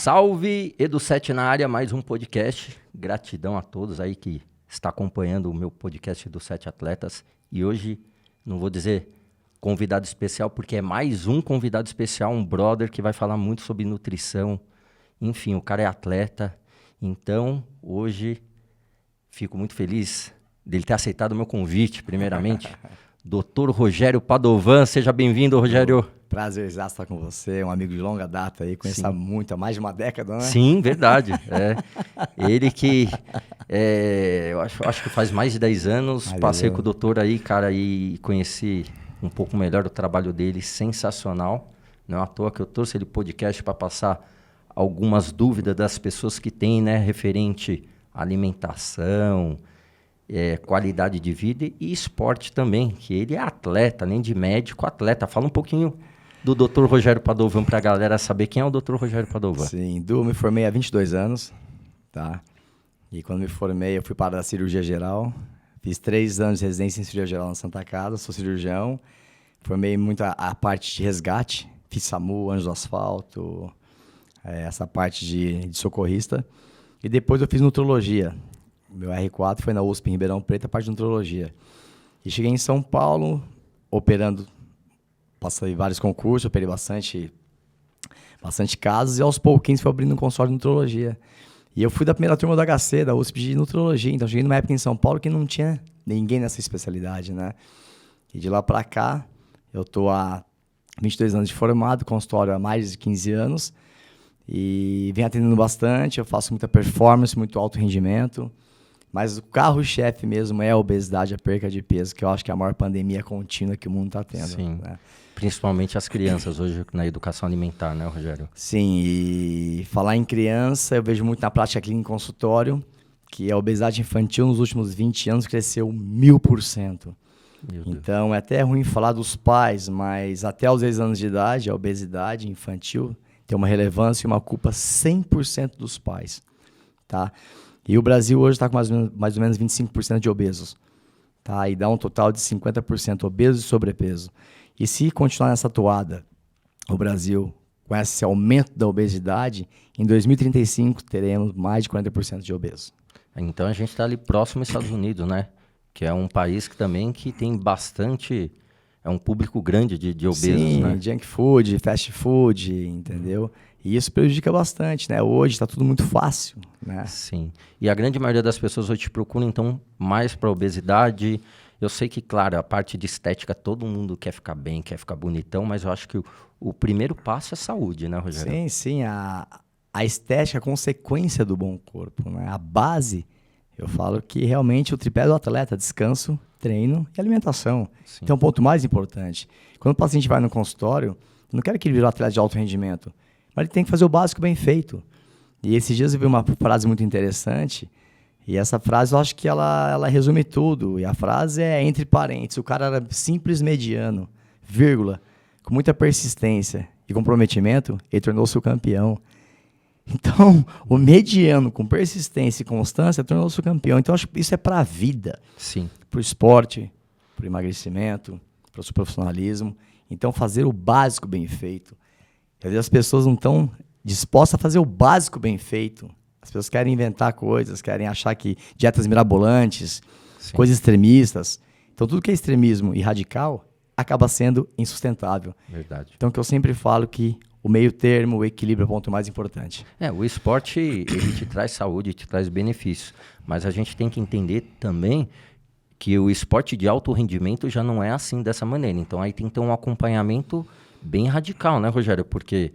Salve, Edu7 na área, mais um podcast. Gratidão a todos aí que está acompanhando o meu podcast do 7 Atletas. E hoje, não vou dizer convidado especial, porque é mais um convidado especial, um brother que vai falar muito sobre nutrição. Enfim, o cara é atleta. Então, hoje, fico muito feliz dele ter aceitado o meu convite, primeiramente. Dr. Rogério Padovan, seja bem-vindo, Rogério. Prazer estar com você, um amigo de longa data aí, conheço há muito, há mais de uma década, né? Sim, verdade. Ele que, eu acho que faz mais de 10 anos, passei com o doutor aí, cara, e conheci um pouco melhor o trabalho dele, sensacional. Não é à toa que eu trouxe ele podcast para passar algumas dúvidas das pessoas que têm, né, referente à alimentação, qualidade de vida e esporte também, que ele é atleta, além de médico, atleta. Fala um pouquinho do Dr. Rogério Padovan para a galera saber quem é o Dr. Rogério Padovan. Sim, me formei há 22 anos, tá? E quando me formei, eu fui para a cirurgia geral. Fiz 3 anos de residência em cirurgia geral na Santa Casa, sou cirurgião. Formei muito a parte de resgate, fiz SAMU, Anjos do Asfalto, essa parte de socorrista. E depois eu fiz nutrologia. Meu R4 foi na USP em Ribeirão Preto, a parte de nutrologia. E cheguei em São Paulo, operando, passei vários concursos, operei bastante casos, e aos pouquinhos fui abrindo um consultório de nutrologia. E eu fui da primeira turma do HC, da USP de nutrologia, então cheguei numa época em São Paulo que não tinha ninguém nessa especialidade, né? E de lá para cá, eu tô há 22 anos de formado, consultório há mais de 15 anos, e venho atendendo bastante, eu faço muita performance, muito alto rendimento, mas o carro-chefe mesmo é a obesidade, a perca de peso, que eu acho que é a maior pandemia contínua que o mundo está tendo. Sim, né? Principalmente as crianças hoje na educação alimentar, né, Rogério? Sim, e falar em criança, eu vejo muito na prática clínica em consultório, que a obesidade infantil nos últimos 20 anos cresceu 1000%. Então, é até ruim falar dos pais, mas até aos 10 anos de idade, a obesidade infantil tem uma relevância e uma culpa 100% dos pais, tá? E o Brasil hoje está com mais ou menos 25% de obesos, tá? E dá um total de 50% obesos e sobrepeso. E se continuar nessa toada, o Brasil, com esse aumento da obesidade, em 2035 teremos mais de 40% de obesos. Então a gente está ali próximo aos Estados Unidos, né? Que é um país que também que tem bastante, é um público grande de obesos, Sim, né? Junk food, fast food, entendeu? E isso prejudica bastante, né? Hoje está tudo muito fácil, né? Sim. E a grande maioria das pessoas hoje te procura, então, mais para obesidade. Eu sei que, claro, a parte de estética, todo mundo quer ficar bem, quer ficar bonitão, mas eu acho que o primeiro passo é saúde, né, Rogério? Sim, sim. A estética é a consequência do bom corpo, né? A base, eu falo que realmente o tripé do atleta, descanso, treino e alimentação. Sim. Então, o ponto mais importante. Quando o paciente vai no consultório, eu não quero que ele vire um atleta de alto rendimento, mas ele tem que fazer o básico bem feito. E esses dias eu vi uma frase muito interessante, e essa frase eu acho que ela resume tudo. E a frase é entre parênteses: o cara era simples mediano, vírgula, com muita persistência e comprometimento, ele tornou-se o campeão. Então, o mediano com persistência e constância tornou-se o campeão. Então, eu acho que isso é para a vida. Sim. Para o esporte, para o emagrecimento, para o seu profissionalismo. Então, fazer o básico bem feito. Às vezes as pessoas não estão dispostas a fazer o básico bem feito. As pessoas querem inventar coisas, querem achar que dietas mirabolantes, Sim. coisas extremistas. Então, tudo que é extremismo e radical acaba sendo insustentável. Verdade. Então, que eu sempre falo que o meio termo, o equilíbrio é o ponto mais importante. O esporte, ele te traz saúde, te traz benefícios. Mas a gente tem que entender também que o esporte de alto rendimento já não é assim, dessa maneira. Então, aí tem que ter um acompanhamento bem radical, né, Rogério? Porque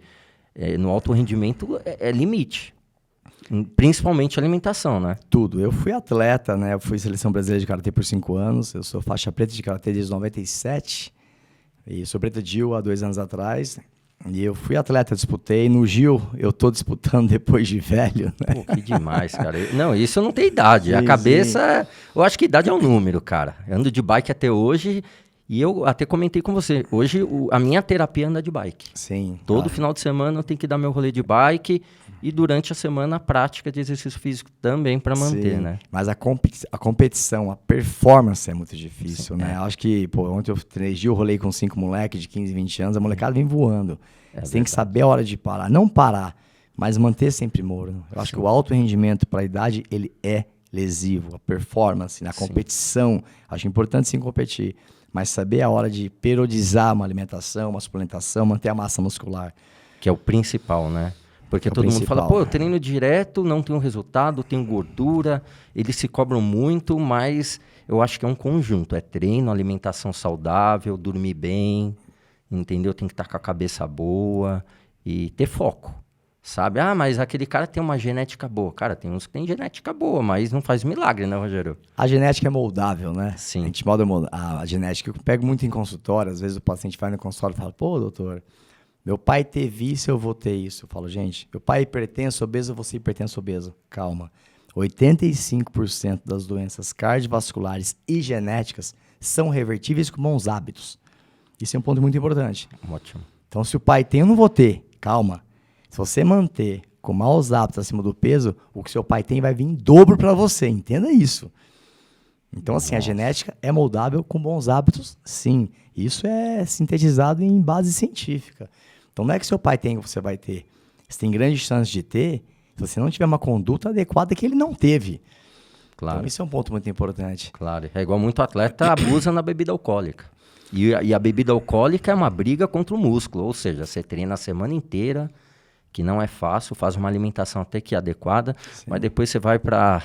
no alto rendimento é limite. Principalmente alimentação, né? Tudo. Eu fui atleta, né? Eu fui seleção brasileira de karatê por 5 anos. Eu sou faixa preta de karatê desde 97. E sou preta de Gil há 2 anos atrás. E eu fui atleta, disputei. No Gil, eu tô disputando depois de velho, né? Pô, que demais, cara. Não, isso não tem idade. Sim, a cabeça, eu acho que idade é um número, cara. Eu ando de bike até hoje e eu até comentei com você. Hoje, a minha terapia é andar de bike. Sim. Todo final de semana eu tenho que dar meu rolê de bike e durante a semana a prática de exercício físico também para manter, Sim, né? Mas a competição, a performance é muito difícil, Sim, né? Acho que, ontem eu treinei, eu rolei com 5 moleques de 15, 20 anos, a molecada vem voando. Você tem que saber a hora de parar. Não parar, mas manter sempre morno. Eu acho que o alto rendimento para a idade, ele é lesivo. A performance, na competição, acho importante sim competir, mas saber a hora de periodizar uma alimentação, uma suplementação, manter a massa muscular. Que é o principal, né? Porque todo mundo fala, pô, eu treino direto, não tenho resultado, tenho gordura, eles se cobram muito, mas eu acho que é um conjunto, é treino, alimentação saudável, dormir bem, entendeu? Tem que estar com a cabeça boa e ter foco, sabe? Ah, mas aquele cara tem uma genética boa. Cara, tem uns que tem genética boa, mas não faz milagre, né, Rogério? A genética é moldável, né? Sim. A gente molda a genética. Eu pego muito em consultório, às vezes o paciente vai no consultório e fala, pô, doutor, meu pai teve isso, eu vou ter isso. Eu falo, gente, meu pai é hipertenso, obeso, você é hipertenso, obeso. Calma. 85% das doenças cardiovasculares e genéticas são revertíveis com bons hábitos. Isso é um ponto muito importante. Ótimo. Então, se o pai tem, eu não vou ter. Calma. Se você manter com maus hábitos acima do peso, o que seu pai tem vai vir em dobro para você. Entenda isso. Então, assim, a genética é moldável com bons hábitos, sim. Isso é sintetizado em base científica. Então, não é que seu pai tem que você vai ter. Você tem grande chance de ter se você não tiver uma conduta adequada que ele não teve. Claro. Então, isso é um ponto muito importante. Claro. É igual muito atleta abusa na bebida alcoólica. E a bebida alcoólica é uma briga contra o músculo. Ou seja, você treina a semana inteira, que não é fácil, faz uma alimentação até que adequada, mas depois você vai para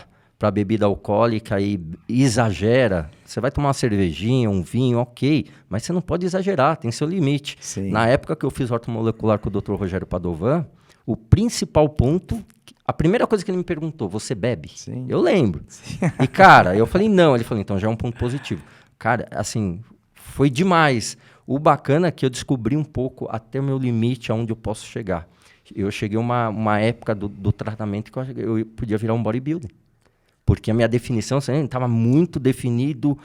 bebida alcoólica e exagera. Você vai tomar uma cervejinha, um vinho, ok, mas você não pode exagerar, tem seu limite. Sim. Na época que eu fiz ortomolecular com o Dr. Rogério Padovan, o principal ponto, a primeira coisa que ele me perguntou, você bebe? Sim. Eu lembro. Sim. E cara, eu falei não, ele falou, então já é um ponto positivo. Cara, assim, foi demais. O bacana é que eu descobri um pouco até o meu limite, aonde eu posso chegar. Eu cheguei uma época do tratamento que eu podia virar um bodybuilder. Porque a minha definição estava muito definido,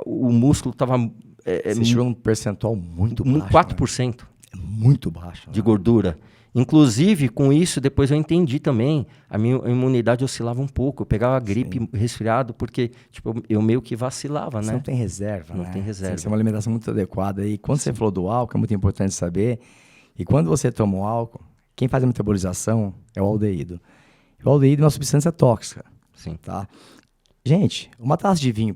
o músculo estava... Você chegou num percentual muito baixo. 4%. Né? É muito baixo. De gordura. Inclusive, com isso, depois eu entendi também, a minha imunidade oscilava um pouco. Eu pegava gripe, resfriado, porque tipo, eu meio que vacilava, né? Você não tem reserva, Não né? tem reserva. Tem que ser uma alimentação muito adequada. E quando você falou do álcool, é muito importante saber. E quando você toma o álcool, quem faz a metabolização é o aldeído. O aldeído é uma substância tóxica. Sim. Tá? Gente, uma taça de vinho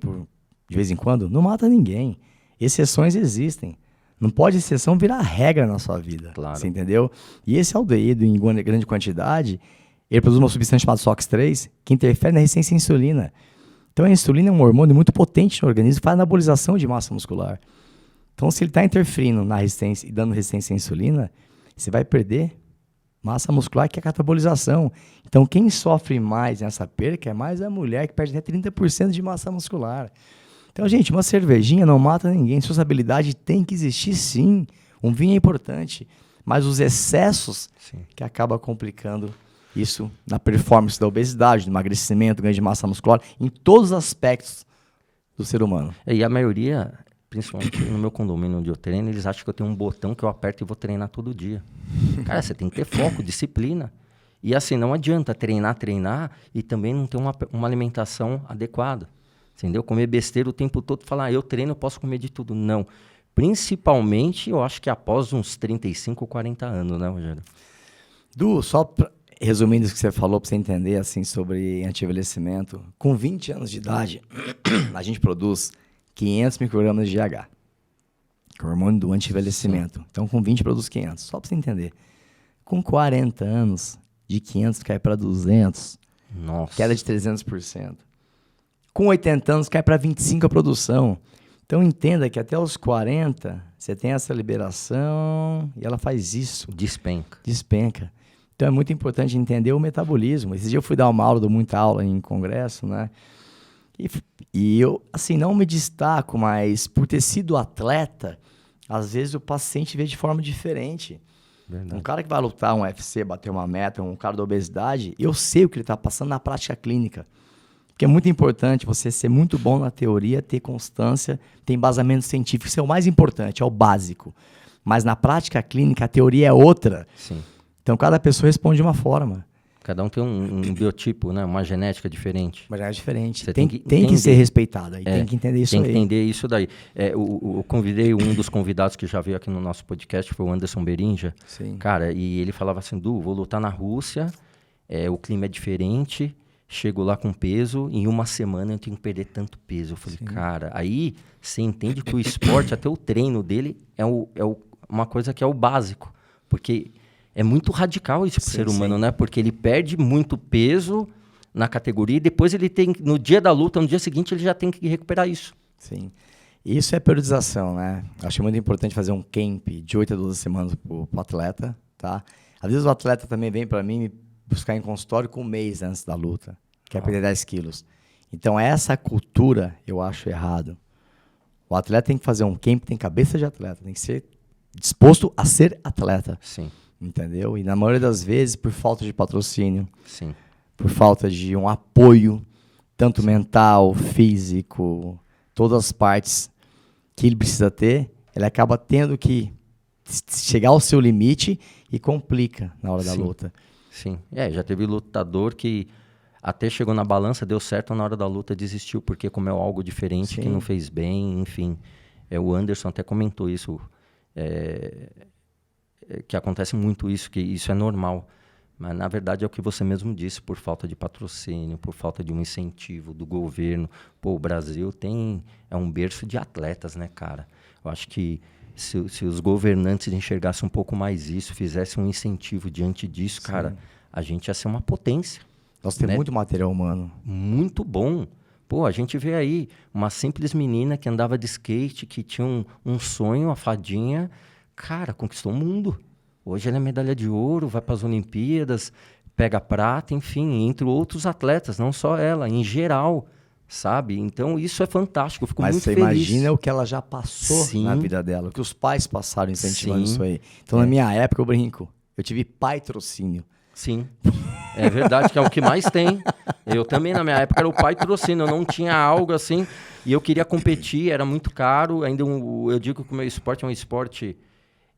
de vez em quando não mata ninguém. Exceções existem. Não pode exceção virar regra na sua vida. Claro. Você entendeu? E esse aldeído, em grande quantidade, ele produz uma substância chamada SOX3, que interfere na resistência à insulina. Então, a insulina é um hormônio muito potente no organismo, faz anabolização de massa muscular. Então, se ele está interferindo na resistência e dando resistência à insulina, você vai perder massa muscular, que é a catabolização. Então, quem sofre mais nessa perca é mais a mulher, que perde até 30% de massa muscular. Então, gente, uma cervejinha não mata ninguém. Sociabilidade tem que existir, sim. Um vinho é importante, mas os excessos que acabam complicando isso na performance da obesidade, do emagrecimento, ganho de massa muscular, em todos os aspectos do ser humano. E a maioria, principalmente no meu condomínio onde eu treino, eles acham que eu tenho um botão que eu aperto e vou treinar todo dia. Cara, você tem que ter foco, disciplina. E assim, não adianta treinar e também não ter uma alimentação adequada. Entendeu? Comer besteira o tempo todo, falar, eu treino, eu posso comer de tudo. Não. Principalmente, eu acho que após uns 35, 40 anos, né, Rogério? Du, resumindo isso que você falou, para você entender assim, sobre anti-envelhecimento, com 20 anos de idade, a gente produz 500 microgramas de GH, que é o hormônio do anti-envelhecimento. Então, com 20 produz 500, só para você entender. Com 40 anos, de 500 cai para 200, Nossa. Queda de 300%. Com 80 anos, cai para 25 a produção. Então, entenda que até os 40, você tem essa liberação e ela faz isso. Despenca. Então, é muito importante entender o metabolismo. Esse dia eu fui dar uma aula, dou muita aula em congresso, né? E eu, assim, não me destaco, mas por ter sido atleta, às vezes o paciente vê de forma diferente. Verdade. Um cara que vai lutar um UFC, bater uma meta, um cara da obesidade, eu sei o que ele está passando na prática clínica. Porque é muito importante você ser muito bom na teoria, ter constância, ter embasamento científico. Isso é o mais importante, é o básico. Mas na prática clínica, a teoria é outra. Sim. Então, cada pessoa responde de uma forma. Cada um tem um biotipo, né? Uma genética diferente. Mas é diferente. Você Tem que ser respeitado. Tem que entender isso aí. Tem que entender isso daí. Eu convidei um dos convidados que já veio aqui no nosso podcast, foi o Anderson Berinja. Sim. Cara, e ele falava assim, vou lutar na Rússia, o clima é diferente, chego lá com peso, em uma semana eu tenho que perder tanto peso. Eu falei, cara, aí você entende que o esporte, até o treino dele, uma coisa que é o básico. Porque é muito radical isso pro ser humano, né? Porque ele perde muito peso na categoria e depois ele tem, no dia da luta, no dia seguinte, ele já tem que recuperar isso. Sim. Isso é periodização, né? Acho muito importante fazer um camp de 8 a 12 semanas pro atleta, tá? Às vezes o atleta também vem para mim me buscar em consultório com um mês antes da luta, quer perder 10 quilos. Então, essa cultura eu acho errado. O atleta tem que fazer um camp, tem cabeça de atleta, tem que ser disposto a ser atleta. Sim. Entendeu? E na maioria das vezes, por falta de patrocínio, Sim. por falta de um apoio, tanto mental, físico, todas as partes que ele precisa ter, ele acaba tendo que chegar ao seu limite e complica na hora da luta. Sim. Já teve lutador que até chegou na balança, deu certo, na hora da luta desistiu, porque comeu algo diferente que não fez bem, enfim. O Anderson até comentou isso, que acontece muito isso, que isso é normal. Mas, na verdade, é o que você mesmo disse, por falta de patrocínio, por falta de um incentivo do governo. Pô, o Brasil é um berço de atletas, né, cara? Eu acho que se os governantes enxergassem um pouco mais isso, fizessem um incentivo diante disso, cara, a gente ia ser uma potência. Nós temos muito material humano. Muito bom. Pô, a gente vê aí uma simples menina que andava de skate, que tinha um sonho, a fadinha, cara, conquistou o mundo. Hoje ela é medalha de ouro, vai para as Olimpíadas, pega prata, enfim, entre outros atletas, não só ela, em geral, sabe? Então isso é fantástico, eu fico muito feliz. Mas você imagina o que ela já passou na vida dela, o que os pais passaram incentivando isso aí. Então, na minha época, eu brinco, eu tive patrocínio. Sim, é verdade, que é o que mais tem. Eu também, na minha época, era o patrocínio, eu não tinha algo assim, e eu queria competir, era muito caro. Ainda eu digo que o meu esporte é um esporte,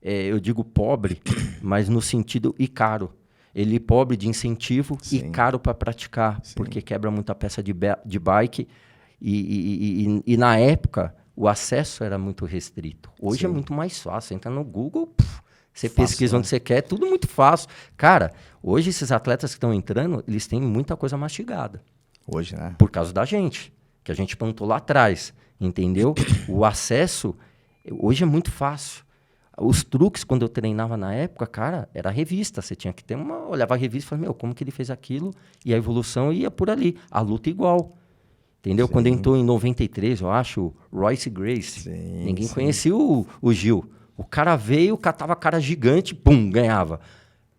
eu digo pobre, mas no sentido caro. Ele é pobre de incentivo e caro para praticar, porque quebra muita peça de bike. E na época, o acesso era muito restrito. Hoje é muito mais fácil, você entra no Google... Você pesquisa onde você quer, é tudo muito fácil. Cara, hoje esses atletas que estão entrando, eles têm muita coisa mastigada. Hoje, né? Por causa da gente, que a gente plantou lá atrás, entendeu? O acesso, hoje é muito fácil. Os truques, quando eu treinava na época, cara, era revista. Você tinha que ter olhava a revista e falava, como que ele fez aquilo? E a evolução ia por ali. A luta igual. Entendeu? Quando entrou em 93, eu acho, Royce Gracie. Ninguém conhecia o Gil. O cara veio, catava a cara gigante, pum, ganhava.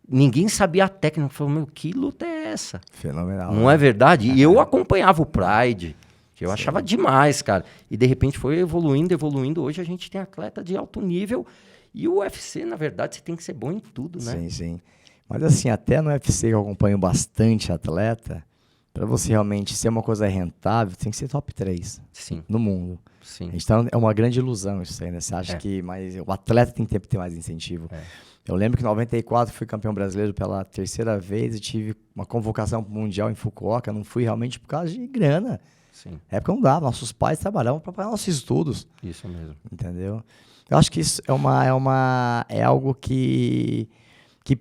Ninguém sabia a técnica. Falou, que luta é essa? Fenomenal. Não é verdade? E eu acompanhava o Pride, que eu achava demais, cara. E, de repente, foi evoluindo. Hoje a gente tem atleta de alto nível. E o UFC, na verdade, você tem que ser bom em tudo, né? Sim. Mas, assim, até no UFC, que eu acompanho bastante atleta, para você realmente ser uma coisa rentável, tem que ser top 3 no mundo. Sim. Então, é uma grande ilusão isso aí, né? Você acha que o atleta tem que ter mais incentivo. Eu lembro que em 94 fui campeão brasileiro pela 3ª vez e tive uma convocação mundial em Fukuoka. Não fui realmente por causa de grana. Sim. Na época não dava. Nossos pais trabalhavam para pagar nossos estudos. Isso mesmo. Entendeu? Eu acho que isso é algo que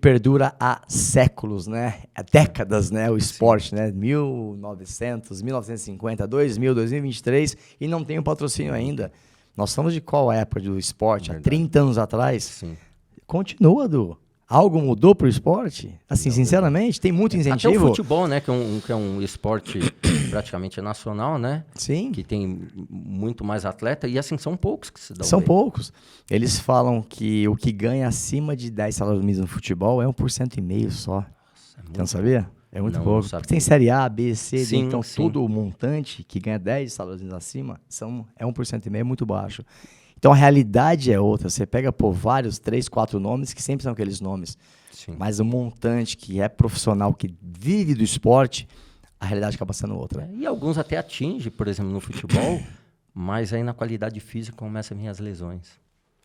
perdura há séculos, né? Há décadas, né? O esporte, né? 1900, 1950, 2000, 2023 e não tem o patrocínio ainda. Nós estamos de qual época do esporte? Verdade. Há 30 anos atrás? Sim. Continua, Du. Algo mudou pro esporte? Assim, sinceramente, tem muito incentivo. Até o futebol, né? Que é um esporte praticamente nacional, né? Sim. Que tem muito mais atleta. E assim, são poucos que se dão São bem. poucos. Eles falam que o que ganha acima de 10 salários mínimos no futebol é 1,5% só. Nossa, então, sabia? É muito pouco. Porque tem Série A, B, C, D. Então, tudo o montante que ganha 10 salários mínimos acima é 1,5%, é muito baixo. Então, a realidade é outra. Você pega por vários, 3, 4 nomes, que sempre são aqueles nomes. Sim. Mas o montante que é profissional, que vive do esporte, a realidade acaba sendo outra. E alguns até atingem, por exemplo, no futebol, mas aí na qualidade física começam a vir as lesões.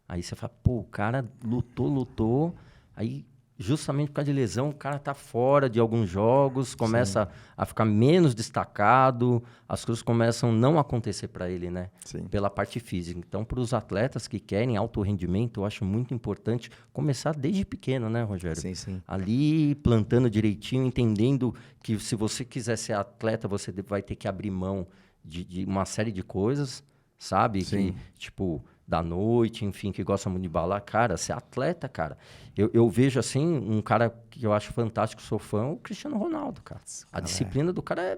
Aí você fala, o cara lutou, aí justamente por causa de lesão, o cara tá fora de alguns jogos, começa a ficar menos destacado, as coisas começam a não acontecer para ele, né? Sim. Pela parte física. Então, para os atletas que querem alto rendimento, eu acho muito importante começar desde pequeno, né, Rogério? Sim, sim. Ali, plantando direitinho, entendendo que se você quiser ser atleta, você vai ter que abrir mão de uma série de coisas, sabe? Sim. Que, tipo, da noite, enfim, que gosta muito de bala. Cara, ser atleta, cara. Eu vejo, assim, um cara que eu acho fantástico, sou fã, o Cristiano Ronaldo, cara. A disciplina do cara é,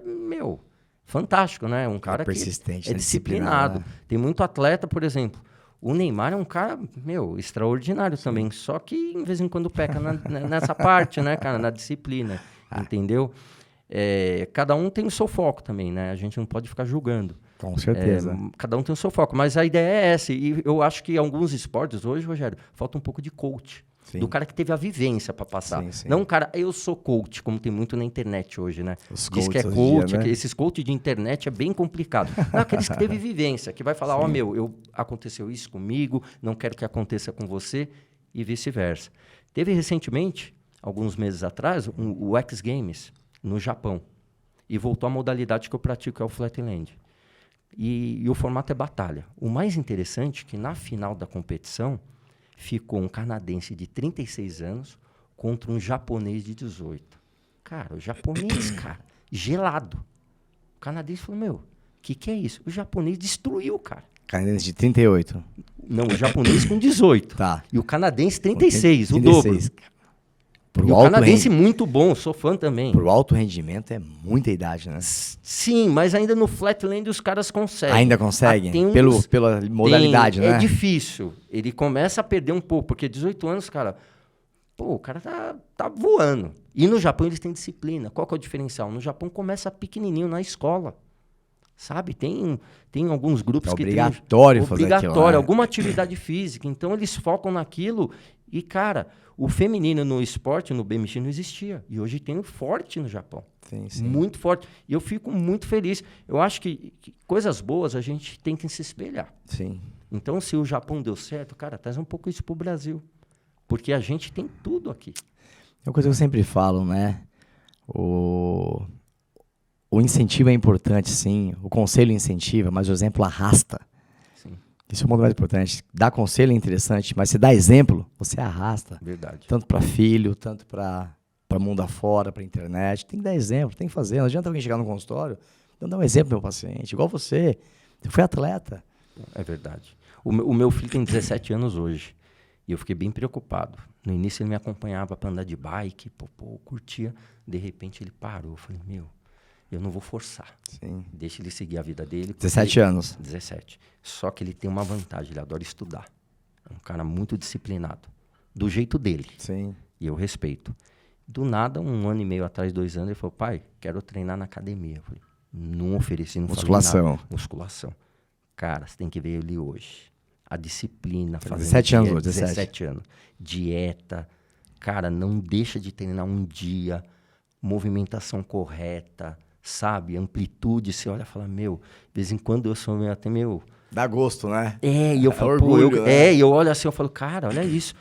fantástico, né? Um cara persistente, que é disciplinado. Né? Tem muito atleta, por exemplo. O Neymar é um cara, extraordinário também. Só que, em vez em quando, peca nessa parte, né, cara? Na disciplina, entendeu? Cada um tem o seu foco também, né? A gente não pode ficar julgando. Com certeza. Cada um tem o seu foco, mas a ideia é essa. E eu acho que em alguns esportes hoje, Rogério, falta um pouco de coach. Sim. Do cara que teve a vivência para passar. Sim, sim. Não um cara, eu sou coach, como tem muito na internet hoje, né? Os Diz que é coach, dia, né? Esses coach de internet é bem complicado. Não, aqueles que teve vivência, que vai falar, aconteceu isso comigo, não quero que aconteça com você, e vice-versa. Teve recentemente, alguns meses atrás, o X Games no Japão. E voltou à modalidade que eu pratico, que é o Flatland. E o formato é batalha. O mais interessante é que na final da competição ficou um canadense de 36 anos contra um japonês de 18. Cara, o japonês, gelado. O canadense falou, o que é isso? O japonês destruiu o cara. Canadense de 38. Não, o japonês com 18. Tá. E o canadense 36, 36. O dobro. E o canadense muito bom, sou fã também. Pro alto rendimento é muita idade, né? Sim, mas ainda no Flatland os caras conseguem. Ainda conseguem? Pela modalidade, né? É difícil. Ele começa a perder um pouco, porque 18 anos, cara... o cara tá voando. E no Japão eles têm disciplina. Qual que é o diferencial? No Japão começa pequenininho na escola. Sabe? Tem alguns grupos que tem... Obrigatório fazer aquilo, né? Alguma atividade física. Então eles focam naquilo e, cara... O feminino no esporte, no BMX, não existia. E hoje tem um forte no Japão. Sim. Muito forte. E eu fico muito feliz. Eu acho que coisas boas a gente tem que se espelhar. Sim. Então, se o Japão deu certo, cara, traz um pouco isso pro Brasil. Porque a gente tem tudo aqui. É uma coisa que eu sempre falo, né? O incentivo é importante, sim. O conselho incentiva, mas o exemplo arrasta. Isso é o modo mais importante. Dar conselho é interessante, mas se dá exemplo, você arrasta. Verdade. Tanto para filho, tanto para mundo afora, para internet. Tem que dar exemplo, tem que fazer. Não adianta alguém chegar no consultório, não dar um exemplo pro meu paciente. Igual você foi atleta. É verdade. O meu filho tem 17 anos hoje. E eu fiquei bem preocupado. No início ele me acompanhava para andar de bike, curtia. De repente ele parou. Eu falei, eu não vou forçar. Sim. Deixa ele seguir a vida dele. 17 anos. 17. Só que ele tem uma vantagem, ele adora estudar. É um cara muito disciplinado. Do jeito dele. Sim. E eu respeito. Do nada, 1 ano e meio atrás, 2 anos, ele falou, pai, quero treinar na academia. Eu falei, não ofereci, não Musculação. falei nada. Musculação. Cara, você tem que ver ele hoje. A disciplina. 17 anos hoje, 17 anos. Dieta. Cara, não deixa de treinar um dia. Movimentação correta. Sabe? Amplitude. Você olha e fala, de vez em quando eu sou até Dá gosto, né? E eu falo, orgulho, né? E eu olho assim, eu falo, cara, olha isso.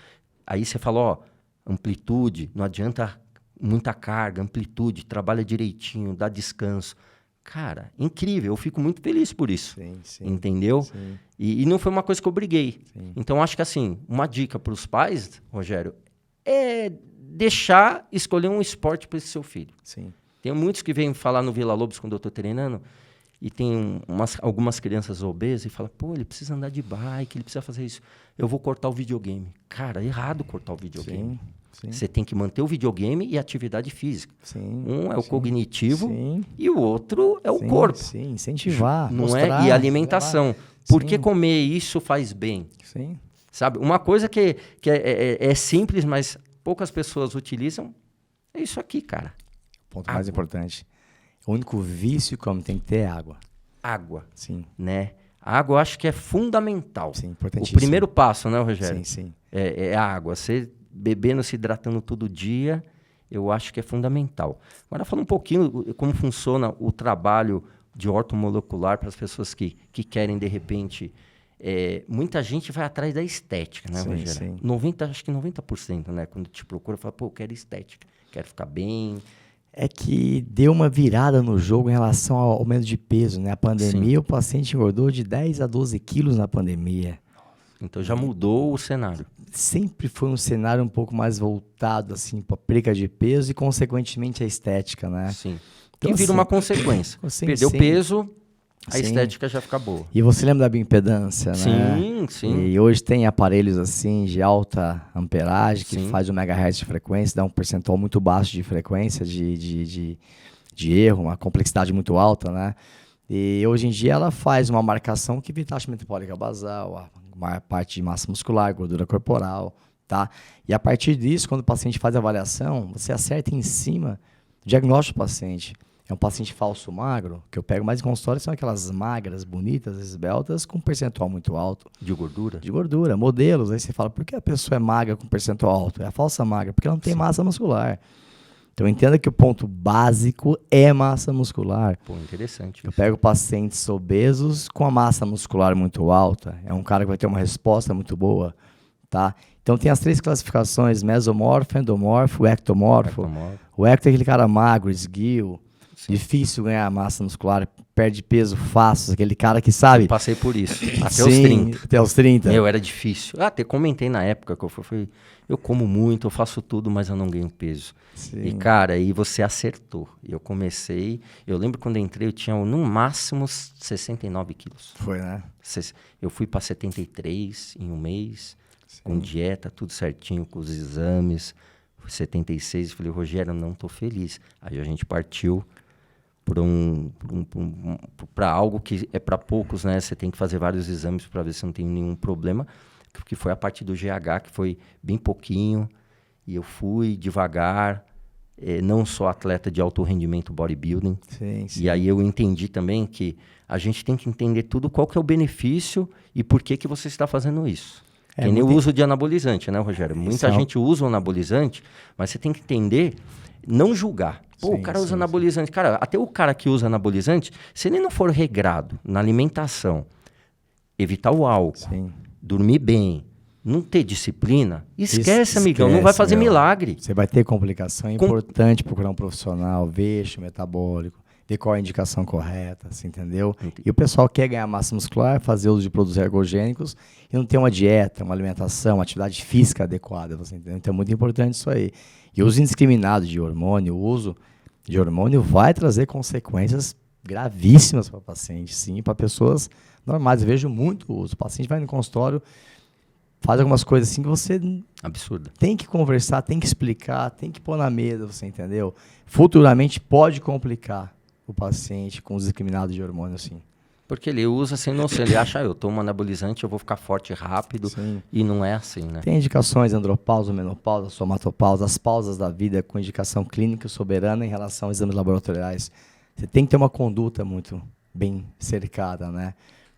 Aí você fala, amplitude, não adianta muita carga, amplitude, trabalha direitinho, dá descanso. Cara, incrível, eu fico muito feliz por isso. Sim. Entendeu? Sim. E não foi uma coisa que eu briguei. Sim. Então, acho que assim, uma dica para os pais, Rogério, é deixar escolher um esporte para esse seu filho. Sim. Tem muitos que vêm falar no Vila Lobos quando eu estou treinando, e tem algumas crianças obesas e falam, ele precisa andar de bike, ele precisa fazer isso. Eu vou cortar o videogame. Cara, é errado cortar o videogame. Sim. Você tem que manter o videogame e a atividade física. Sim. Um é o cognitivo Sim. e o outro é o corpo. Sim, incentivar, não mostrar, é? E alimentação. Porque Sim. comer isso faz bem. Sim. Sabe? Uma coisa que é simples, mas poucas pessoas utilizam, é isso aqui, cara. Ponto mais importante. O único vício que o homem tem que ter é água. Água. Sim. Né? A água eu acho que é fundamental. Sim, importantíssimo. O primeiro passo, né, Rogério? Sim. É a água. Você bebendo, se hidratando todo dia, eu acho que é fundamental. Agora, fala um pouquinho como funciona o trabalho de ortomolecular para as pessoas que querem, de repente, muita gente vai atrás da estética, né, Rogério? Sim. Acho que 90%, né? Quando te procura, fala, pô, eu quero estética, quero ficar bem. É que deu uma virada no jogo em relação ao aumento de peso, né? A pandemia, o paciente engordou de 10 a 12 quilos na pandemia. Então já mudou o cenário. Sempre foi um cenário um pouco mais voltado assim para perca de peso e consequentemente a estética, né? Sim. Então, E vira uma consequência. Perdeu peso, a estética já fica boa. E você lembra da bioimpedância, né? Sim. E hoje tem aparelhos assim de alta amperagem que Sim. faz 1 MHz de frequência, dá um percentual muito baixo de frequência de erro, uma complexidade muito alta, né? E hoje em dia ela faz uma marcação que evita a taxa metabólica basal, a maior parte de massa muscular, gordura corporal, tá? E a partir disso, quando o paciente faz a avaliação, você acerta em cima do diagnóstico do paciente. É um paciente falso magro, que eu pego mais em consultório, são aquelas magras, bonitas, esbeltas, com percentual muito alto. De gordura? De gordura, modelos. Aí você fala, por que a pessoa é magra com percentual alto? É a falsa magra, porque ela não tem massa muscular. Então entenda que o ponto básico é massa muscular. Pô, interessante isso. Eu pego pacientes obesos com a massa muscular muito alta. É um cara que vai ter uma resposta muito boa, tá? Então tem as 3 classificações, mesomorfo, endomorfo, ectomorfo. O ecto é aquele cara magro, esguio, difícil ganhar massa muscular, perde peso fácil, aquele cara que sabe... Eu passei por isso, até os 30. Até os 30. Era difícil. Até comentei na época que eu fui, eu como muito, eu faço tudo, mas eu não ganho peso. Sim. E, cara, aí você acertou. Eu comecei, eu lembro quando eu entrei, eu tinha no máximo 69 quilos. Foi, né? Eu fui para 73 em um mês, com dieta, tudo certinho, com os exames. 76, falei, Rogério, não tô feliz. Aí a gente partiu para algo que é para poucos, né? Você tem que fazer vários exames para ver se não tem nenhum problema, que foi a parte do GH, que foi bem pouquinho, e eu fui devagar, não sou atleta de alto rendimento bodybuilding, e aí eu entendi também que a gente tem que entender tudo, qual que é o benefício e por que você está fazendo isso. Que nem o uso de anabolizante, né, Rogério? Muita gente usa o anabolizante, mas você tem que entender, não julgar. Pô, o cara usa anabolizante. Cara, até o cara que usa anabolizante, se ele não for regrado na alimentação, evitar o álcool, dormir bem, não ter disciplina, esquece, amigão, não vai fazer milagre. Você vai ter complicação, é importante procurar um profissional, ver eixo metabólico, ver qual é a indicação correta, você entendeu? E o pessoal quer ganhar massa muscular, fazer uso de produtos ergogênicos e não ter uma dieta, uma alimentação, uma atividade física adequada, você entendeu? Então é muito importante isso aí. E o uso indiscriminado de hormônio, o uso de hormônio vai trazer consequências gravíssimas para o paciente, sim, para pessoas normais. Eu vejo muito uso. O paciente vai no consultório, faz algumas coisas assim que você absurda. Tem que conversar, tem que explicar, tem que pôr na mesa, você entendeu? Futuramente pode complicar o paciente com uso indiscriminado de hormônio, assim. Porque ele usa sem noção, ele acha, eu tomo anabolizante, eu vou ficar forte rápido, e não é assim, né? Tem indicações, andropausa, menopausa, somatopausa, as pausas da vida com indicação clínica soberana em relação aos exames laboratoriais. Você tem que ter uma conduta muito bem cercada, né?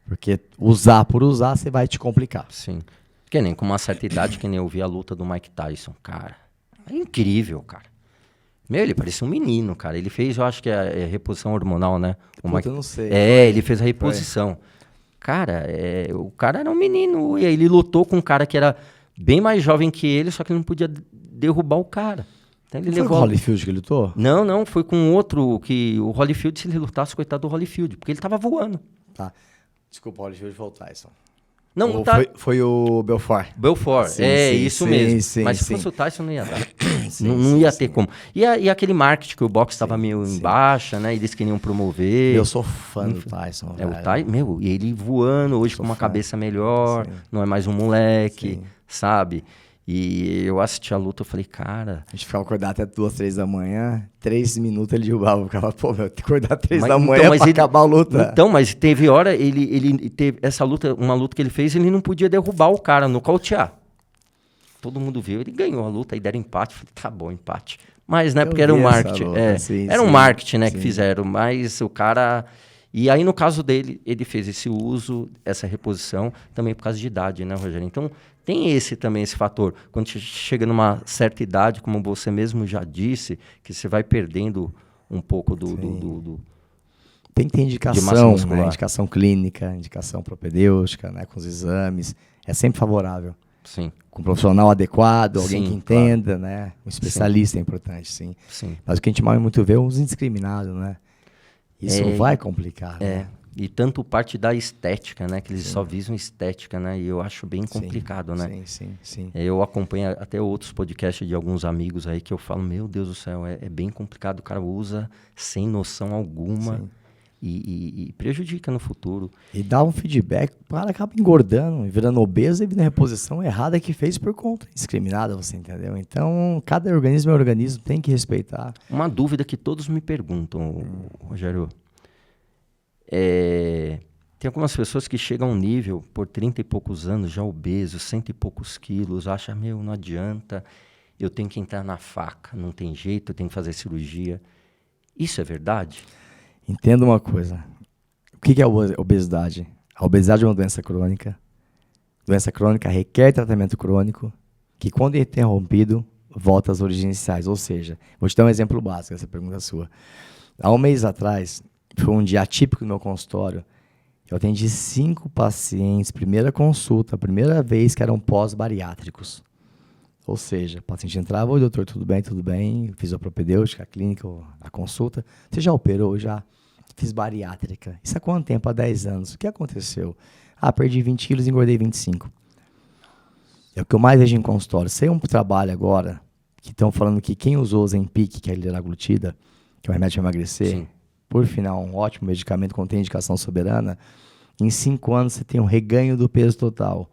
Porque usar por usar, você vai te complicar. Sim. Que nem com uma certa idade, que nem eu vi a luta do Mike Tyson, cara. É incrível, cara. Meu, ele parecia um menino, cara. Ele fez, eu acho que é reposição hormonal, né? Eu não sei. Ele fez a reposição. Cara, o cara era um menino. E aí ele lutou com um cara que era bem mais jovem que ele, só que ele não podia derrubar o cara. Então, ele foi o Holyfield que lutou? Não. Foi com outro que... O Holyfield, se ele lutasse, coitado do Holyfield. Porque ele tava voando. Tá. Desculpa, o Holyfield foi o Tyson. Não, foi o Belfort. Belfort, isso mesmo. Mas se fosse o Tyson, não ia dar. Não ia ter como. E aquele marketing que o boxe estava meio em baixa, né? Eles queriam promover. Eu sou fã do Tyson. O Tyson, e ele voando hoje com uma cabeça melhor, não é mais um moleque, sabe? E eu assisti a luta, eu falei, cara... A gente ficava acordado até 2, 3 da manhã, 3 minutos ele derrubava. Eu ficava, pô, meu, tem que acordar 3 da manhã pra acabar a luta. Então, mas teve hora, ele teve essa luta, uma luta que ele fez, ele não podia derrubar o cara, nocautear. Todo mundo viu, ele ganhou a luta, aí deram empate. Falei, tá bom, empate. Mas, né, porque era um marketing. Era um marketing, né, que fizeram, mas o cara... E aí, no caso dele, ele fez esse uso, essa reposição, também por causa de idade, né, Rogério? Então, tem também esse fator. Quando você chega numa certa idade, como você mesmo já disse, que você vai perdendo um pouco do tem que ter indicação, né? Indicação clínica, indicação propedêutica, né? Com os exames. É sempre favorável. Sim. Com um profissional adequado, alguém que entenda, claro. né? Um especialista é importante, sim. Sim. Mas o que a gente mais muito vê é os indiscriminados, né? Isso vai complicar, né? E tanto parte da estética, né? Que eles só visam estética, né? E eu acho bem complicado, né? Sim. Eu acompanho até outros podcasts de alguns amigos aí que eu falo, meu Deus do céu, é bem complicado. O cara usa sem noção alguma e prejudica no futuro. E dá um feedback, o cara acaba engordando, virando obeso e vindo a reposição errada que fez por conta indiscriminada, você entendeu? Então, cada organismo é organismo, tem que respeitar. Uma dúvida que todos me perguntam, Rogério, tem algumas pessoas que chegam a um nível, por 30 e poucos anos, já obesos, 100 e poucos quilos, acham, não adianta, eu tenho que entrar na faca, não tem jeito, eu tenho que fazer cirurgia. Isso é verdade? Entenda uma coisa. O que é a obesidade? A obesidade é uma doença crônica. Doença crônica requer tratamento crônico, que quando é interrompido, volta às origens iniciais. Ou seja, vou te dar um exemplo básico, essa pergunta sua. Há um mês atrás, foi um dia atípico no meu consultório, eu atendi 5 pacientes, primeira consulta, primeira vez que eram pós-bariátricos. Ou seja, o paciente entrava, oi doutor, tudo bem, fiz a propedêutica, a clínica, a consulta. Você já operou? Já. Fiz bariátrica. Isso há quanto tempo? Há 10 anos. O que aconteceu? Perdi 20 quilos e engordei 25. É o que eu mais vejo em consultório. Sei um trabalho agora, que estão falando que quem usou o Ozempic, que é a liraglutida, que é um remédio para emagrecer, sim, por final, um ótimo medicamento quando tem indicação soberana, em 5 anos você tem um reganho do peso total.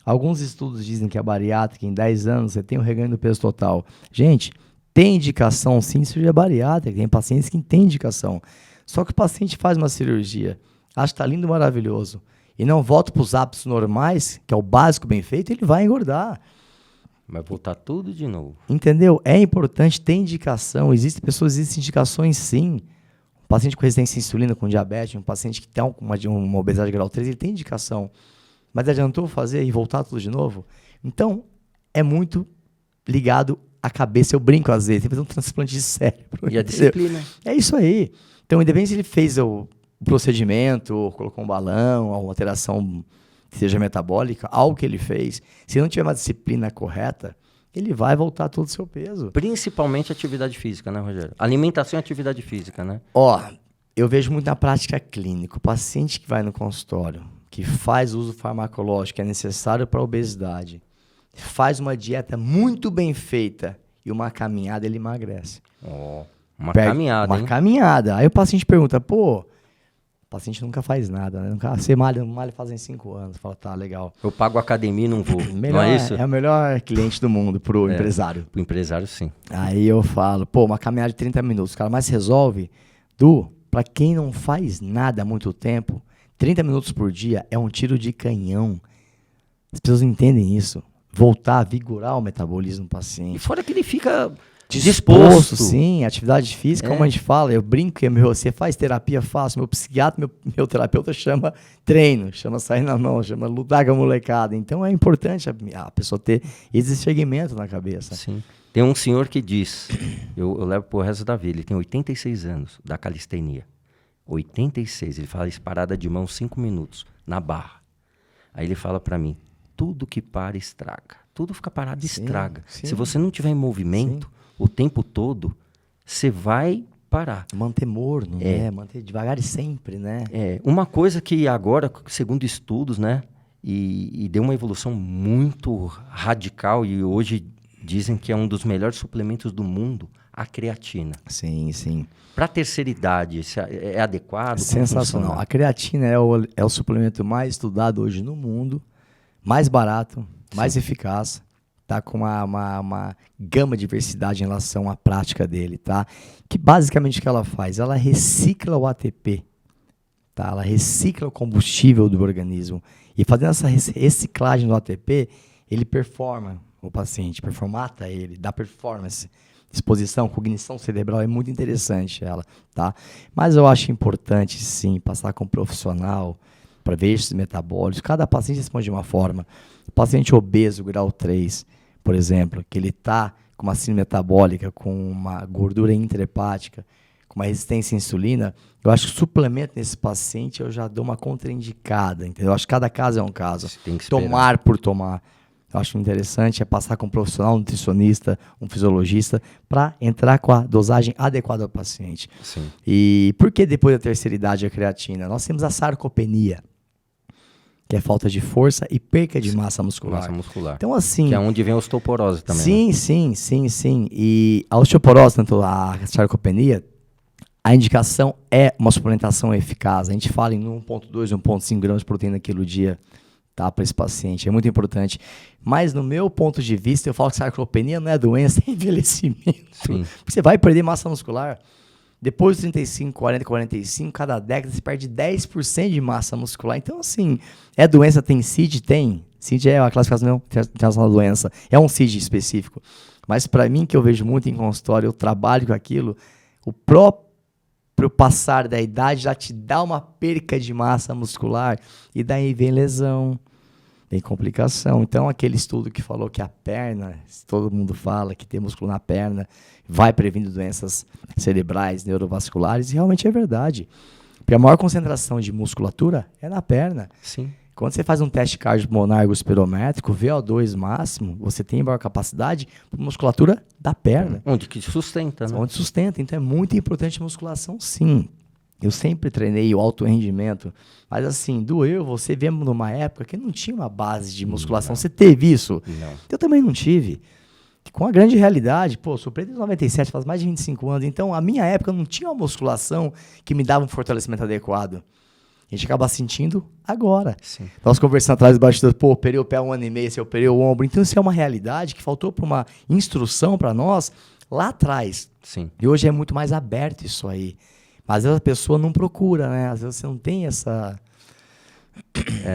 Alguns estudos dizem que a bariátrica, em 10 anos, você tem um reganho do peso total. Gente, tem indicação sim de cirurgia bariátrica, tem pacientes que têm indicação. Só que o paciente faz uma cirurgia, acha que está lindo, maravilhoso, e não volta para os hábitos normais, que é o básico bem feito, ele vai engordar. Vai voltar tudo de novo. Entendeu? É importante ter indicação. Existem indicações sim. Um paciente com resistência à insulina, com diabetes, um paciente que tem uma obesidade grau 3, ele tem indicação. Mas adiantou fazer e voltar tudo de novo? Então, é muito ligado à cabeça. Eu brinco às vezes, tem que fazer um transplante de cérebro. E a disciplina. É isso aí. Então, independente se ele fez o procedimento, ou colocou um balão, ou uma alteração que seja metabólica, algo que ele fez, se não tiver uma disciplina correta, ele vai voltar todo o seu peso. Principalmente atividade física, né, Rogério? Alimentação e atividade física, né? Eu vejo muito na prática clínica. O paciente que vai no consultório, que faz uso farmacológico que é necessário para a obesidade, faz uma dieta muito bem feita e uma caminhada, ele emagrece. Caminhada, Uma caminhada. Aí o paciente pergunta, o paciente nunca faz nada, né? Você malha fazem 5 anos. Fala, tá, legal. Eu pago academia e não vou. Não é isso? É o melhor cliente do mundo pro empresário. Pro empresário, sim. Aí eu falo, uma caminhada de 30 minutos. O cara mais resolve. Pra quem não faz nada há muito tempo, 30 minutos por dia é um tiro de canhão. As pessoas entendem isso. Voltar a vigorar o metabolismo do paciente. E fora que ele fica disposto. Sim, atividade física, como a gente fala, eu brinco que você faz terapia, faço, meu psiquiatra, meu terapeuta chama treino, chama sair na mão, chama lutar com a molecada. Então é importante a pessoa ter esse segmento na cabeça. Sim. Tem um senhor que diz, eu levo pro resto da vida, ele tem 86 anos, da calistenia. 86, ele fala parada de mão 5 minutos, na barra. Aí ele fala para mim, tudo que para estraga. Tudo fica parado e estraga. Sim. Se você não tiver em movimento o tempo todo, você vai parar. Manter morno, né? Manter devagar e sempre, né? Uma coisa que agora, segundo estudos, né? E deu uma evolução muito radical e hoje dizem que é um dos melhores suplementos do mundo, a creatina. Sim. Para a terceira idade, é adequado? Sensacional. A creatina é o suplemento mais estudado hoje no mundo, mais barato, mais eficaz, tá? Com uma gama de diversidade em relação à prática dele, tá? Que basicamente o que ela faz? Ela recicla o ATP, tá? Ela recicla o combustível do organismo. E fazendo essa reciclagem do ATP, ele o paciente, performata ele, dá performance, disposição, cognição cerebral, é muito interessante ela, tá? Mas eu acho importante, sim, passar com um profissional para ver esses metabólicos. Cada paciente responde de uma forma. O paciente obeso, grau 3, por exemplo, que ele está com uma síndrome metabólica, com uma gordura intrahepática, com uma resistência à insulina, eu acho que suplemento nesse paciente eu já dou uma contraindicada, entendeu? Eu acho que cada caso é um caso. Você tem que tomar por tomar. Eu acho interessante é passar com um profissional, um nutricionista, um fisiologista, para entrar com a dosagem adequada ao paciente. Sim. E por que depois da terceira idade a creatina? Nós temos a sarcopenia, que é falta de força e perca de massa muscular. Massa muscular. Então, assim... Que é onde vem a osteoporose também. Sim, né? sim. E a osteoporose, tanto a sarcopenia, a indicação é uma suplementação eficaz. A gente fala em 1,2, 1,5 gramas de proteína quilo dia, tá, para esse paciente. É muito importante. Mas, no meu ponto de vista, eu falo que sarcopenia não é doença, é envelhecimento. Sim. Você vai perder massa muscular. Depois dos 35, 40, 45, cada década você perde 10% de massa muscular. Então, assim, é doença, tem CID? Tem. CID é a classificação internacional da doença. É um CID específico. Mas, para mim, que eu vejo muito em consultório, eu trabalho com aquilo, o próprio passar da idade já te dá uma perca de massa muscular. E daí vem lesão, vem complicação. Então, aquele estudo que falou que a perna, todo mundo fala que tem músculo na perna, vai prevenindo doenças cerebrais, neurovasculares, e realmente é verdade. Porque a maior concentração de musculatura é na perna. Sim. Quando você faz um teste cardiopulmonar espirométrico, VO2 máximo, você tem maior capacidade para musculatura da perna. Onde que sustenta, né? Onde sustenta. Então é muito importante a musculação, sim. Eu sempre treinei o alto rendimento, mas assim, doeu, você vê numa época que não tinha uma base de musculação. Não. Você teve isso? Não. Eu também não tive. Com a grande realidade, sou preto em 97, faz mais de 25 anos, então a minha época não tinha uma musculação que me dava um fortalecimento adequado. A gente acaba sentindo agora. Sim. Nós conversando atrás dos bastidores, operei o pé 1 ano e meio, eu operei o ombro. Então isso é uma realidade que faltou para uma instrução para nós lá atrás. Sim. E hoje é muito mais aberto isso aí. Mas às vezes a pessoa não procura, né? Às vezes você não tem essa...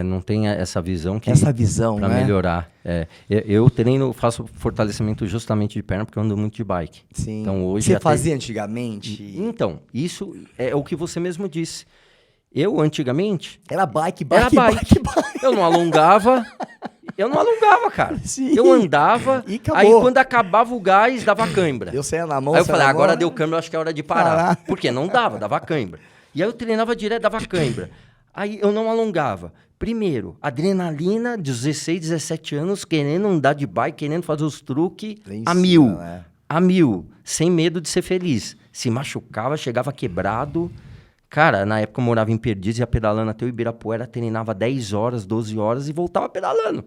não tem essa visão para melhorar. Eu treino, faço fortalecimento justamente de perna porque eu ando muito de bike. Sim. Então, hoje você fazia antigamente? Então, isso é o que você mesmo disse. Eu, antigamente... Era bike. Eu não alongava, cara. Sim. Eu andava, e acabou. Aí quando acabava o gás, dava cãibra. Eu saía na mão, aí eu falei, agora mão, deu cãibra, acho que é hora de parar. Porque não dava cãibra. E aí eu treinava direto, dava cãibra. Aí eu não alongava. Primeiro, adrenalina, 16, 17 anos, querendo andar de bike, querendo fazer os truques a mil, sem medo de ser feliz. Se machucava, chegava quebrado. Cara, na época eu morava em Perdizes, ia pedalando até o Ibirapuera, treinava 10 horas, 12 horas e voltava pedalando.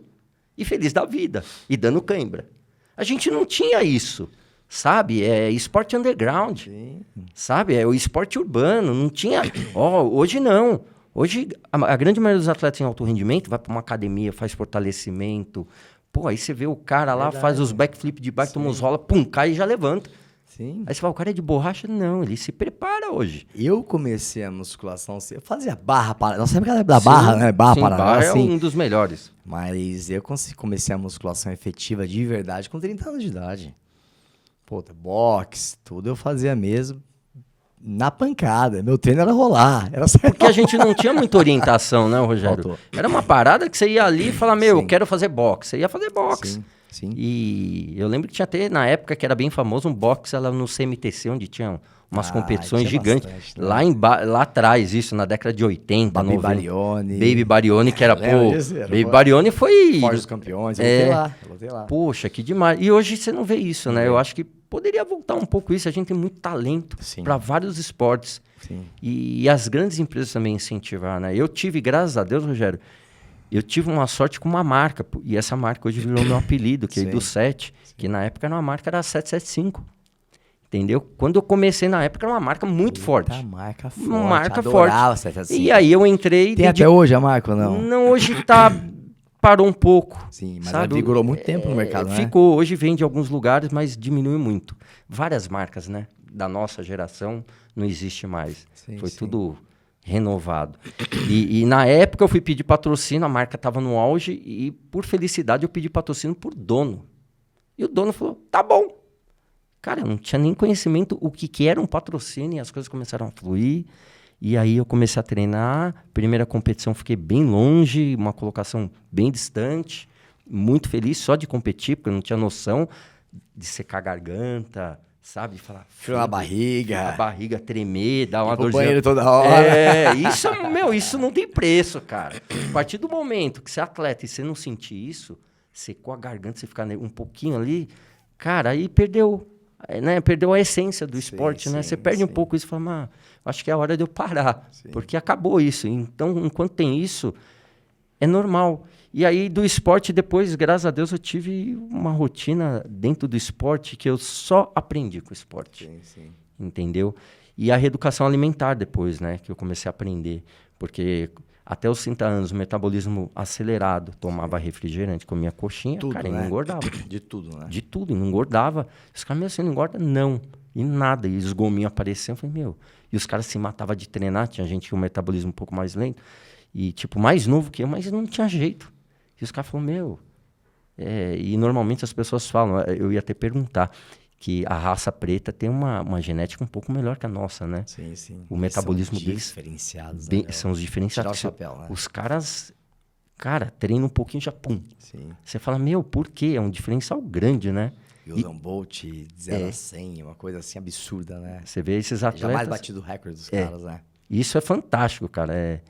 E feliz da vida, e dando cãibra. A gente não tinha isso, sabe? É esporte underground, Sim. sabe? É o esporte urbano, não tinha... Hoje não. Hoje, a grande maioria dos atletas em alto rendimento vai para uma academia, faz fortalecimento. Aí você vê o cara lá, faz os backflip de bike, toma uns rola, pum, cai e já levanta. Sim. Aí você fala, o cara é de borracha? Não, ele se prepara hoje. Eu comecei a musculação, eu fazia barra parada. Nós sabemos da barra, né? Barra parada. Barra é um dos melhores. Mas eu comecei a musculação efetiva de verdade com 30 anos de idade. Boxe, tudo eu fazia mesmo na pancada. Meu treino era rolar. Porque a gente não tinha muita orientação, né, Rogério? Faltou. Era uma parada que você ia ali e falava, eu quero fazer boxe. Você ia fazer boxe. Sim. E eu lembro que tinha até, na época, que era bem famoso, um boxe lá no CMTC, onde tinha umas competições gigantes. Bastante, né? Lá atrás, isso, na década de 80, Baby Barione. Baby Barione, que era, Baby Barione foi... Forja dos Campeões, eu voltei lá. Poxa, que demais. E hoje você não vê isso, né? Eu acho que poderia voltar um pouco isso. A gente tem muito talento para vários esportes. Sim. E as grandes empresas também incentivar, né? Eu tive, graças a Deus, Rogério, eu tive uma sorte com uma marca, e essa marca hoje virou meu apelido, que é do 7, que na época era uma marca, era 775. Entendeu? Quando eu comecei na época, era uma marca muito forte. Marca forte. Uma marca Adorava forte. 775. E aí eu entrei... Tem até hoje a marca ou não? Não, hoje parou um pouco. Sim, mas ela vigorou muito tempo no mercado, né? Ficou, hoje vende em alguns lugares, mas diminui muito. Várias marcas, né? Da nossa geração não existe mais. Foi tudo renovado. E na época eu fui pedir patrocínio, a marca estava no auge e por felicidade eu pedi patrocínio por dono. E o dono falou, tá bom. Cara, eu não tinha nem conhecimento o que era um patrocínio e as coisas começaram a fluir. E aí eu comecei a treinar. Primeira competição fiquei bem longe, uma colocação bem distante. Muito feliz só de competir, porque eu não tinha noção de secar a garganta, sabe? Falar, frio na barriga. A barriga tremer, dar uma dorzinha. Banheiro toda hora. Isso não tem preço, cara. A partir do momento que você é atleta e você não sentir isso, secou a garganta, você ficar um pouquinho ali, cara, aí perdeu, né? Perdeu a essência do esporte, né? Você perde um pouco isso e fala, acho que é a hora de eu parar, porque acabou isso. Então, enquanto tem isso, é normal. E aí, do esporte, depois, graças a Deus, eu tive uma rotina dentro do esporte que eu só aprendi com o esporte. Sim. Entendeu? E a reeducação alimentar depois, né? Que eu comecei a aprender. Porque até os 30 anos, o metabolismo acelerado, tomava refrigerante, comia coxinha, tudo, cara, e né? não engordava. De tudo, né? De tudo, e não engordava. Os caras, assim, não engorda? Não. E nada. E os gominhos apareciam, eu falei, E os caras se matavam de treinar, tinha gente com o metabolismo um pouco mais lento. E, tipo, mais novo que eu, mas não tinha jeito. E os caras falaram, e normalmente as pessoas falam, eu ia até perguntar, que a raça preta tem uma genética um pouco melhor que a nossa, né? Sim. O metabolismo deles diferenciados, são os diferenciados. Tirar o chapéu, né? Os caras, treinam um pouquinho já, pum. Sim. Você fala, por quê? É um diferencial grande, né? E usam Bolt de 0 a 100, uma coisa assim absurda, né? Você vê esses atletas... Jamais batido o recorde dos caras, né? Isso é fantástico, cara.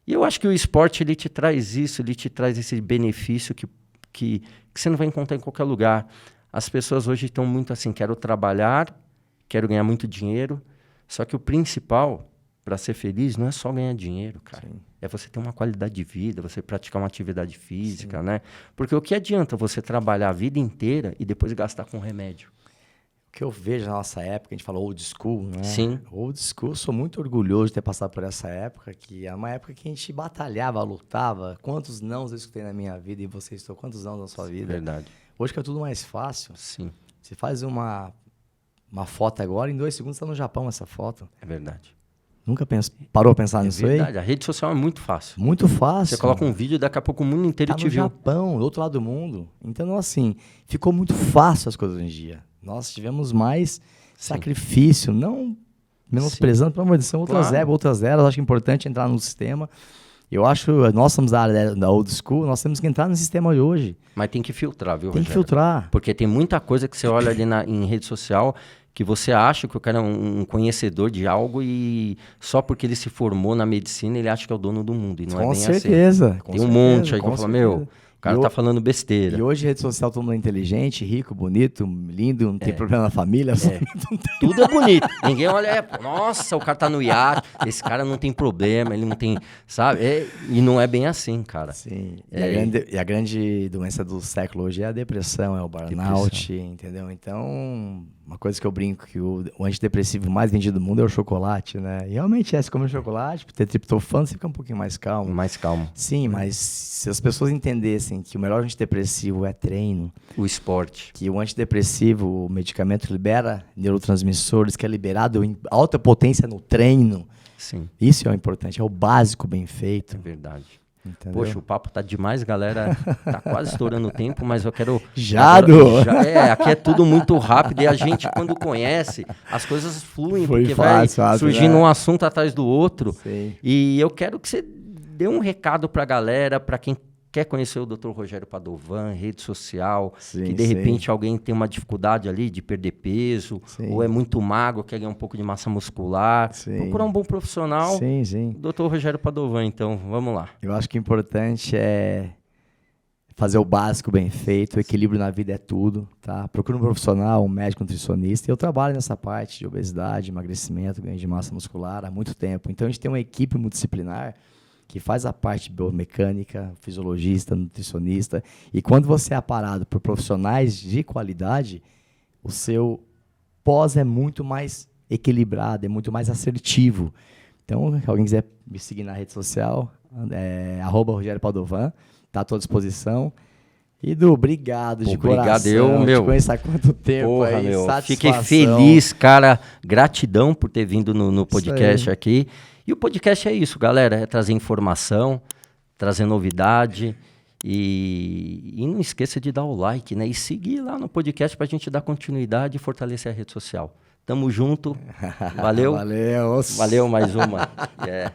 E eu acho que o esporte, ele te traz isso, ele te traz esse benefício que você não vai encontrar em qualquer lugar. As pessoas hoje estão muito assim, quero trabalhar, quero ganhar muito dinheiro, só que o principal para ser feliz não é só ganhar dinheiro, cara. Sim. É você ter uma qualidade de vida, você praticar uma atividade física, né? Porque o que adianta você trabalhar a vida inteira e depois gastar com remédio? O que eu vejo na nossa época, a gente fala old school, né? Sim. Old school, sou muito orgulhoso de ter passado por essa época, que é uma época que a gente batalhava, lutava. Quantos nãos eu escutei na minha vida e você escutou quantos nãos na sua vida? Verdade. Hoje que é tudo mais fácil. Sim. Você faz uma foto agora, em 2 segundos está no Japão essa foto. É verdade. Nunca parou a pensar nisso aí? É verdade. A rede social é muito fácil. Muito fácil. Você coloca um vídeo, daqui a pouco o mundo inteiro te viu. No Japão, do outro lado do mundo. Então, assim, ficou muito fácil as coisas hoje em dia. Nós tivemos mais sacrifício, não menosprezando, pelo amor de Deus, são outras eras. Acho que é importante entrar no sistema. Eu acho, nós somos da área da old school, nós temos que entrar no sistema de hoje. Mas tem que filtrar, viu, Tem Rogério? que filtrar. Porque tem muita coisa que você olha ali em rede social que você acha que o cara é um conhecedor de algo e só porque ele se formou na medicina, ele acha que é o dono do mundo. E não é bem certeza, assim. Tem um monte aí que eu falo, o cara tá falando besteira. E hoje rede social todo mundo é inteligente, rico, bonito, lindo, não tem problema na família. Tudo é bonito. Ninguém olha, nossa, o cara tá no iate, esse cara não tem problema, ele não tem, sabe? E não é bem assim, cara. Sim. E a grande doença do século hoje é a depressão, é o burnout, entendeu? Então, uma coisa que eu brinco, que o antidepressivo mais vendido do mundo é o chocolate, né? E realmente se come chocolate, por ter triptofano, você fica um pouquinho mais calmo. Mais calmo. Sim, mas se as pessoas entendessem que o melhor antidepressivo é treino, o esporte, que o antidepressivo, o medicamento libera neurotransmissores, que é liberado em alta potência no treino. Sim. Isso é o importante, é o básico bem feito. É verdade. Entendeu? Poxa, o papo tá demais, galera. Tá quase estourando o tempo, mas eu quero... Aqui é tudo muito rápido e a gente, quando conhece, as coisas fluem, porque vai surgindo um assunto atrás do outro. Sim. E eu quero que você dê um recado pra galera, pra quem quer conhecer o Dr. Rogério Padovan, rede social, que de repente alguém tem uma dificuldade ali de perder peso, ou é muito magro, quer ganhar um pouco de massa muscular, procurar um bom profissional. Sim. Dr. Rogério Padovan, então, vamos lá. Eu acho que o importante é fazer o básico bem feito, o equilíbrio na vida é tudo, tá? Procura um profissional, um médico nutricionista. Eu trabalho nessa parte de obesidade, emagrecimento, ganho de massa muscular há muito tempo. Então, a gente tem uma equipe multidisciplinar que faz a parte biomecânica, fisiologista, nutricionista. E quando você é aparado por profissionais de qualidade, o seu pós é muito mais equilibrado, é muito mais assertivo. Então, se alguém quiser me seguir na rede social, @Rogério Padovan, está à tua disposição. E obrigado de coração. Te conheço há quanto tempo. Porra, aí, Fiquei feliz, cara. Gratidão por ter vindo no podcast aqui. E o podcast é isso, galera, é trazer informação, trazer novidade e não esqueça de dar o like, né? E seguir lá no podcast pra gente dar continuidade e fortalecer a rede social. Tamo junto. Valeu. Valeu. Valeu mais uma. Yeah.